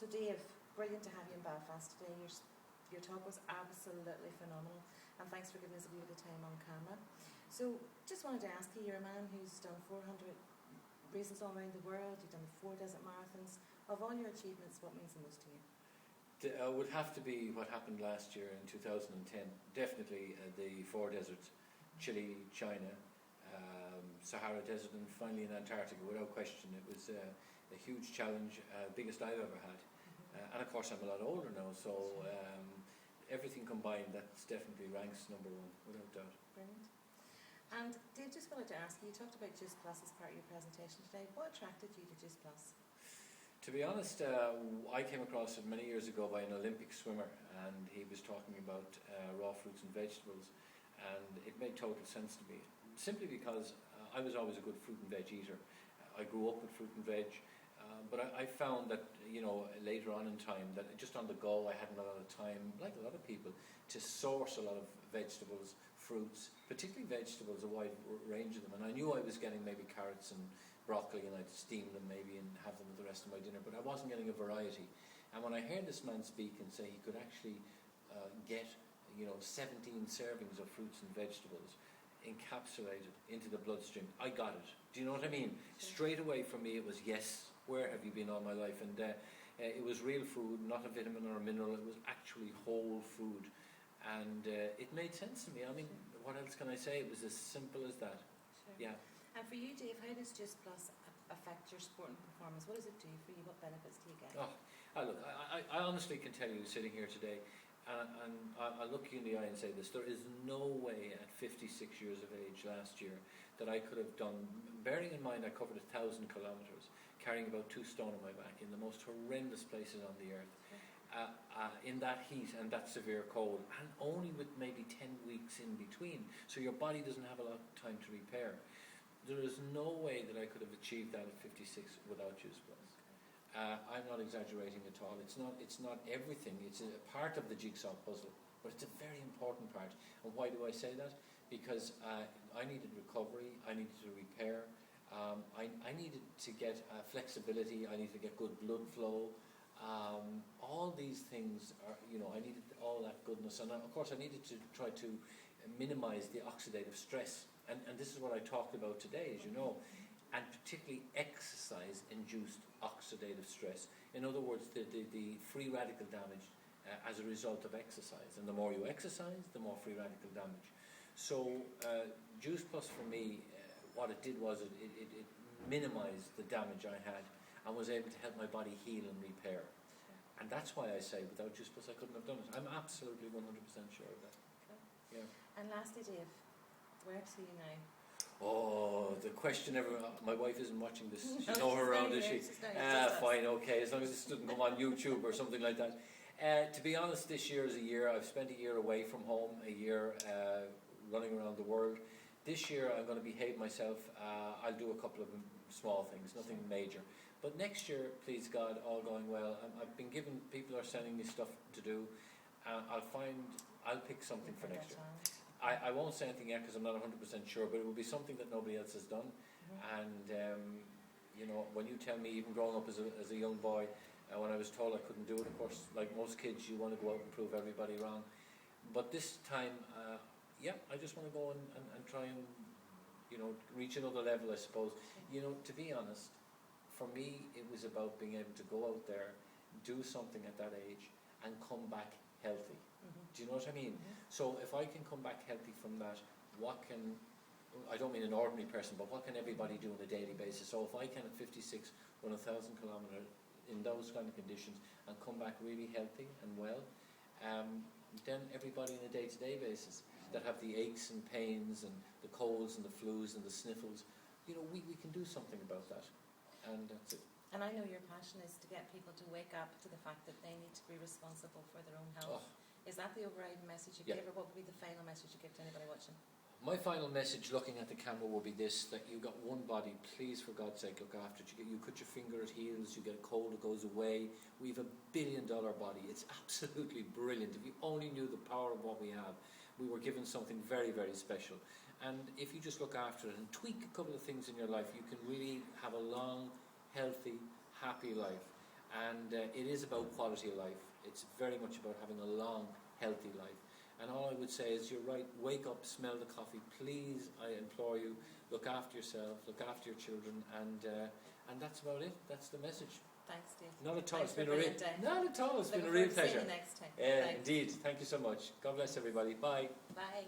So Dave, brilliant to have you in Belfast today. Your talk was absolutely phenomenal, and thanks for giving us a bit of time on camera. So just wanted to ask you, you're a man who's done 400 races all around the world, you've done 4 desert marathons. Of all your achievements, what means the most to you? Would have to be what happened last year in 2010. Definitely the 4 deserts, Chile, China, Sahara Desert, and finally in Antarctica, without question. It was a huge challenge, biggest I've ever had. And of course I'm a lot older now, so everything combined, that's definitely ranks number 1, without doubt. Brilliant. And Dave, just wanted to ask you, you talked about Juice Plus as part of your presentation today. What attracted you to Juice Plus? To be honest, I came across it many years ago by an Olympic swimmer, and he was talking about raw fruits and vegetables, and it made total sense to me, simply because I was always a good fruit and veg eater. I grew up with fruit and veg, but I found that, later on in time, that just on the go I hadn't a lot of time, like a lot of people, to source a lot of vegetables, fruits, particularly vegetables, a wide range of them. And I knew I was getting maybe carrots and broccoli, and I'd steam them maybe and have them with the rest of my dinner, but I wasn't getting a variety. And when I heard this man speak and say he could actually get 17 servings of fruits and vegetables encapsulated into the bloodstream, I got it. Do you know what I mean? Straight away for me it was, yes, where have you been all my life? And it was real food, not a vitamin or a mineral. It was actually whole food, and it made sense to me. I mean, what else can I say? It was as simple as that. Sure. Yeah. And for you, Dave, how does Juice Plus affect your sporting performance? What does it do for you? What benefits do you get? Look, I honestly can tell you, sitting here today, and I'll look you in the eye and say this: there is no way at 56 years of age last year that I could have done, bearing in mind I covered 1,000 kilometres, carrying about 2 stone on my back in the most horrendous places on the earth, in that heat and that severe cold, and only with maybe 10 weeks in between, so your body doesn't have a lot of time to repair. There is no way that I could have achieved that at 56 without Juice Plus. I'm not exaggerating at all. It's not everything. It's a part of the jigsaw puzzle, but it's a very important part. And why do I say that? Because I needed recovery. I needed to repair. I needed to get flexibility. I needed to get good blood flow. All these things are, I needed all that goodness, and of course I needed to try to minimize the oxidative stress. And this is what I talked about today, as you know. And particularly exercise-induced oxidative stress. In other words, the free radical damage as a result of exercise. And the more you exercise, the more free radical damage. So Juice Plus for me, what it did was it minimized the damage I had and was able to help my body heal and repair. And that's why I say without Juice Plus I couldn't have done it. I'm absolutely 100% sure of that. Okay. Yeah. And lastly, Dave, where to you now? Oh, the question my wife isn't watching this. She's No, nowhere around, is she? Fine, okay, as long as this doesn't come on YouTube or something like that. To be honest, this year is a year. I've spent a year away from home, a year running around the world. This year I'm going to behave myself. I'll do a couple of small things, nothing major. But next year, please God, all going well, I've been given, people are sending me stuff to do. I'll pick something for next year. I won't say anything yet because I'm not 100% sure, but it will be something that nobody else has done. Mm-hmm. And when you tell me, even growing up as a young boy, when I was told I couldn't do it, of course, like most kids, you want to go out and prove everybody wrong. But this time, I just want to go and try and reach another level, I suppose. To be honest, for me, it was about being able to go out there, do something at that age, and come back healthy. Mm-hmm. Do you know what I mean? Mm-hmm. So if I can come back healthy from that, I don't mean an ordinary person, but what can everybody do on a daily basis? So if I can at 56 run 1,000 kilometres in those kind of conditions and come back really healthy and well, then everybody on a day-to-day basis that have the aches and pains and the colds and the flus and the sniffles, we can do something about that. And that's it. And I know your passion is to get people to wake up to the fact that they need to be responsible for their own health. Is that the overriding message you give, or what would be the final message you give to anybody watching? My final message, looking at the camera, will be this: that you've got one body, please, for God's sake, look after it. You cut your finger, it heals, you get a cold, it goes away. We have $1 billion body. It's absolutely brilliant. If you only knew the power of what we have, we were given something very, very special. And if you just look after it and tweak a couple of things in your life, you can really have a long, healthy, happy life. And it is about quality of life. It's very much about having a long, healthy life. And all I would say is, you're right, wake up, smell the coffee. Please, I implore you, look after yourself, look after your children, and that's about it. That's the message. Thanks, Dave. Not at all. Thanks It's been for a brilliant day. not at all. It's been a Looking real forward to seeing pleasure. you next time. Thanks. Indeed. Thank you so much. God bless everybody. Bye. Bye.